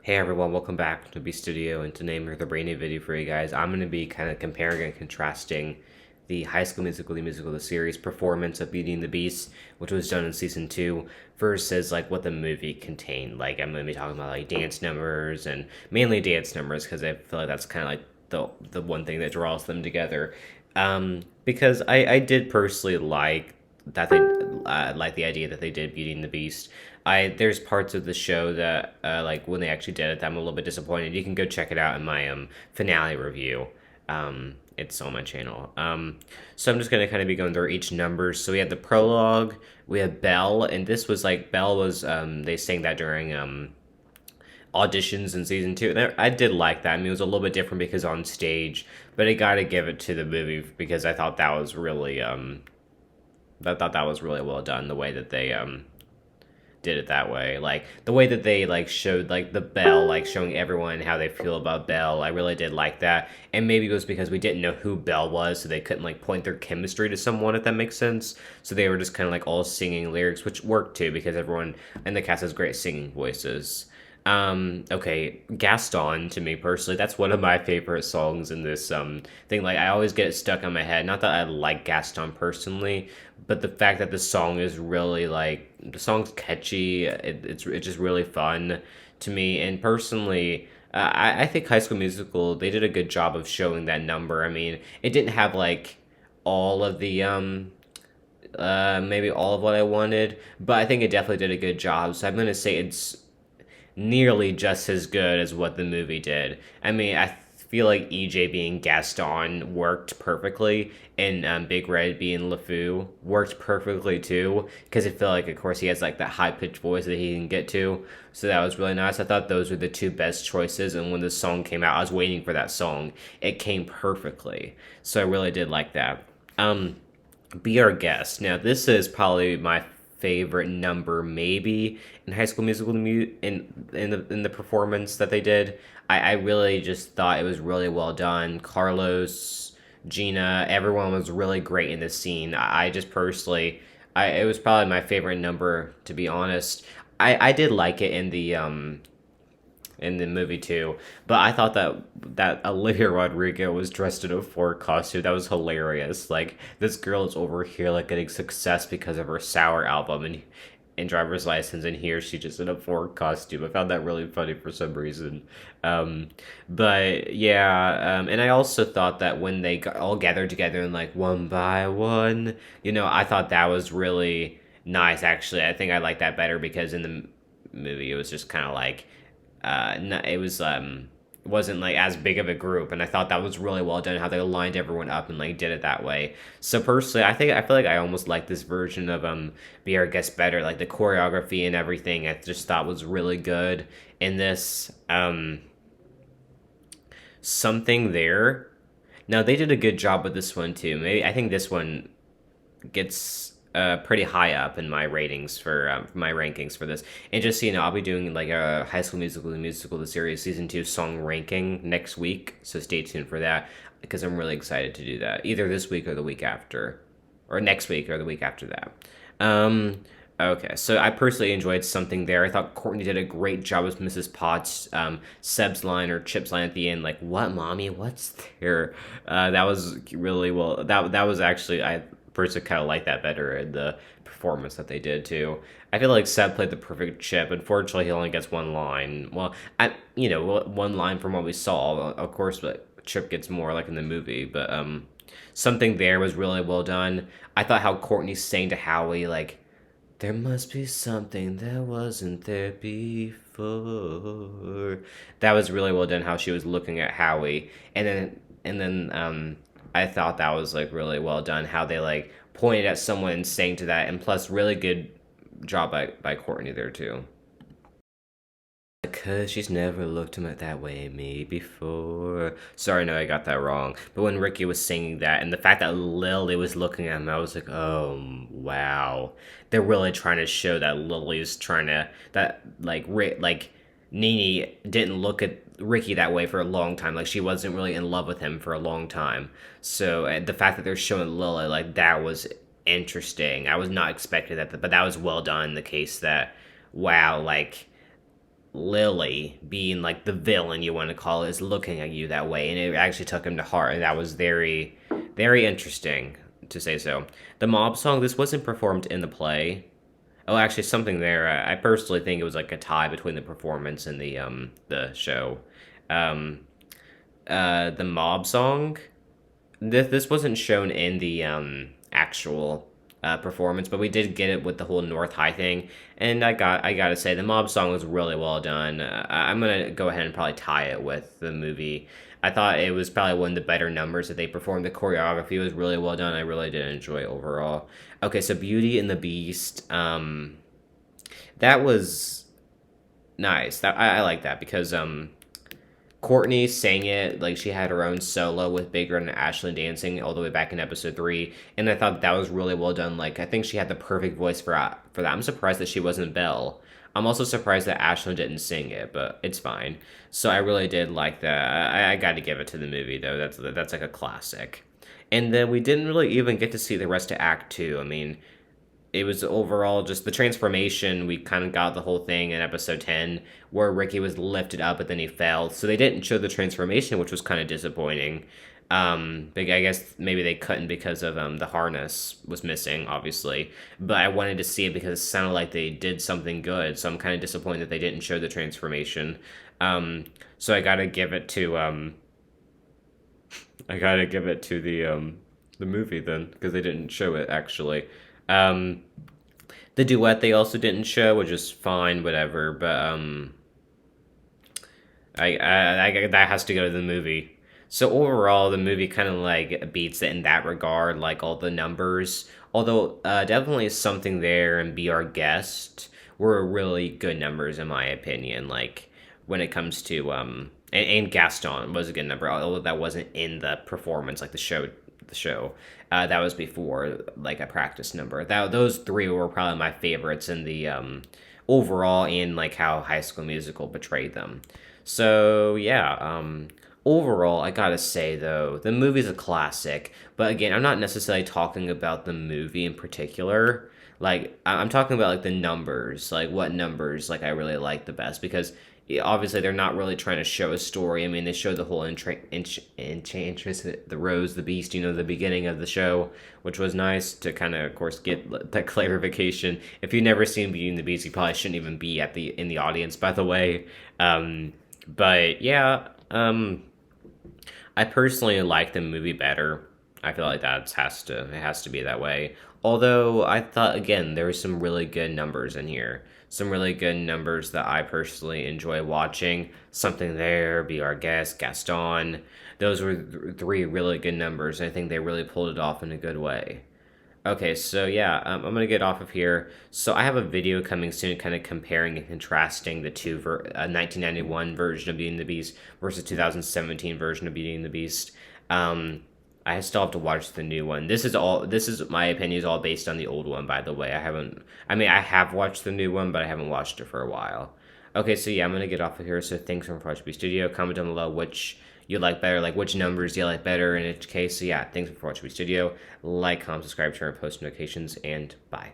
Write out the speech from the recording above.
Hey everyone, welcome back to B Studio, and today I'm the brand new video for you guys. I'm going to be kind of comparing and contrasting the High School Musical, the musical, the series performance of Beauty and the Beast, which was done in season 2, versus like what the movie contained. Like I'm going to be talking about like dance numbers and mainly dance numbers because I feel like that's kind of like the one thing that draws them together. Because I did personally that they like the idea that they did Beauty and the Beast. There's parts of the show that like when they actually did it, that I'm a little bit disappointed. You can go check it out in my finale review. It's on my channel. So I'm just gonna kind of be going through each number. So we have the prologue, we have Belle, and this was like Belle was they sang that during auditions in season 2. And I did like that. I mean, it was a little bit different because on stage, but I gotta give it to the movie because I thought that was really well done, the way that they did it that way. Like the way that they like showed like the Belle, like showing everyone how they feel about Belle. I really did like that. And maybe it was because we didn't know who Belle was, so they couldn't like point their chemistry to someone, if that makes sense. So they were just kind of like all singing lyrics, which worked too because everyone in the cast has great singing voices. Okay, Gaston, to me personally, that's one of my favorite songs in this thing. Like I always get it stuck in my head. Not that I like Gaston personally, but the fact that the song is really like the song's catchy. It's just really fun to me. And personally, I think High School Musical, they did a good job of showing that number. I mean, it didn't have like all of the maybe all of what I wanted, but I think it definitely did a good job. So I'm gonna say it's nearly just as good as what the movie did. I mean, I feel like EJ being Gaston worked perfectly, and Big Red being LeFou worked perfectly too. Because I feel like, of course, he has like that high pitched voice that he can get to. So that was really nice. I thought those were the two best choices. And when the song came out, I was waiting for that song. It came perfectly. So I really did like that. Um, Be Our Guest. Now, this is probably my favorite number, maybe in High School Musical, in the performance that they did. I really just thought it was really well done. Carlos, Gina, everyone was really great in this scene. I just personally, it was probably my favorite number, to be honest. I did like it in the movie too. But I thought that Olivia Rodrigo was dressed in a Ford costume. That was hilarious. Like this girl is over here like getting success because of her Sour album and driver's license, and here she just in a Ford costume. I found that really funny for some reason. Um, but yeah, and I also thought that when they all gathered together and like one by one, I thought that was really nice. Actually, I think I like that better because in the movie it was just kind of like it was wasn't like as big of a group, and I thought that was really well done how they lined everyone up and like did it that way. So personally, I feel like I almost like this version of Be Our Guest better. Like the choreography and everything, I just thought was really good in this. Something there. Now they did a good job with this one too. Maybe I think this one gets pretty high up in my ratings for my rankings for this. And just so you know, I'll be doing like a High School Musical, the musical, the series season 2 song ranking next week. So stay tuned for that because I'm really excited to do that either this week or the week after, or next week or the week after that. Um, Okay, so I personally enjoyed something there. I thought Courtney did a great job with Mrs. Potts. Seb's line or Chip's line at the end, like "What, mommy? What's there?" That was really well. That was actually I personally kind of like that better in the performance that they did too. I feel like Seb played the perfect Chip. Unfortunately, he only gets one line. Well, one line from what we saw. Of course, but Chip gets more like in the movie. But something there was really well done. I thought how Courtney sang to Howie like there must be something that wasn't there before. That was really well done how she was looking at Howie. And then I thought that was like really well done how they like pointed at someone and sang to that, and plus really good job by Courtney there too. Because she's never looked him at that way me before. Sorry, no, I got that wrong. But when Ricky was singing that, and the fact that Lily was looking at him, I was like, oh, wow. They're really trying to show that Lily's trying to, that, like, Nene didn't look at Ricky that way for a long time. Like, she wasn't really in love with him for a long time. So, the fact that they're showing Lily, like, that was interesting. I was not expecting that, but that was well done in the case that, wow, like, Lily being like the villain you want to call it is looking at you that way, and it actually took him to heart, and that was very, very interesting to say so. The mob song, this wasn't performed in the play. Oh, actually, something there. I personally think it was like a tie between the performance and the show. Um, the mob song. This wasn't shown in the actual performance, but we did get it with the whole North High thing. And I gotta say the mob song was really well done. I'm gonna go ahead and probably tie it with the movie. I thought it was probably one of the better numbers that they performed. The choreography was really well done. I really did enjoy it overall. Okay, so Beauty and the Beast. That was nice. I like that because Courtney sang it like she had her own solo with Bigger and Ashley dancing all the way back in episode 3, and I thought that was really well done. Like I think she had the perfect voice for that. I'm surprised that she wasn't Belle. I'm also surprised that Ashley didn't sing it, but it's fine. So I really did like that. I got to give it to the movie though. That's like a classic. And then we didn't really even get to see the rest of Act Two. I mean, it was overall just the transformation. We kind of got the whole thing in episode 10 where Ricky was lifted up but then he fell. So they didn't show the transformation, which was kind of disappointing. But I guess maybe they couldn't because of the harness was missing, obviously. But I wanted to see it because it sounded like they did something good. So I'm kind of disappointed that they didn't show the transformation. So I gotta give it to the movie then because they didn't show it actually. Um, the duet they also didn't show, which is fine, whatever. But that has to go to the movie. So overall, the movie kind of like beats it in that regard, like all the numbers. Although definitely something there and Be Our Guest were really good numbers in my opinion. Like when it comes to and Gaston was a good number, although that wasn't in the performance, like the show. That was before like a practice number. That those three were probably my favorites in the overall and like how High School Musical portrayed them. So yeah, overall, I gotta say though, the movie's a classic. But again, I'm not necessarily talking about the movie in particular. Like I'm talking about like the numbers, like what numbers like I really like the best because yeah, obviously they're not really trying to show a story. I mean, they show the whole enchantress, the rose, the beast, the beginning of the show, which was nice to kind of course, get that clarification. If you've never seen Beauty and the Beast, you probably shouldn't even be in the audience, by the way. But yeah, I personally like the movie better. I feel like it has to be that way. Although I thought again there were some really good numbers in here. Some really good numbers that I personally enjoy watching. Something There, Be Our Guest, Gaston. Those were three really good numbers. And I think they really pulled it off in a good way. Okay, so yeah, I'm gonna get off of here. So I have a video coming soon, kind of comparing and contrasting the 1991 version of Beauty and the Beast versus 2017 version of Beauty and the Beast. I still have to watch the new one. This is my opinion is all based on the old one, by the way. I have watched the new one, but I haven't watched it for a while. Okay, so yeah, I'm gonna get off of here. So thanks for watching my studio. Comment down below which you like better, like which numbers you like better in each case. So yeah, thanks for watching my studio. Like, comment, subscribe, turn on post notifications, and bye.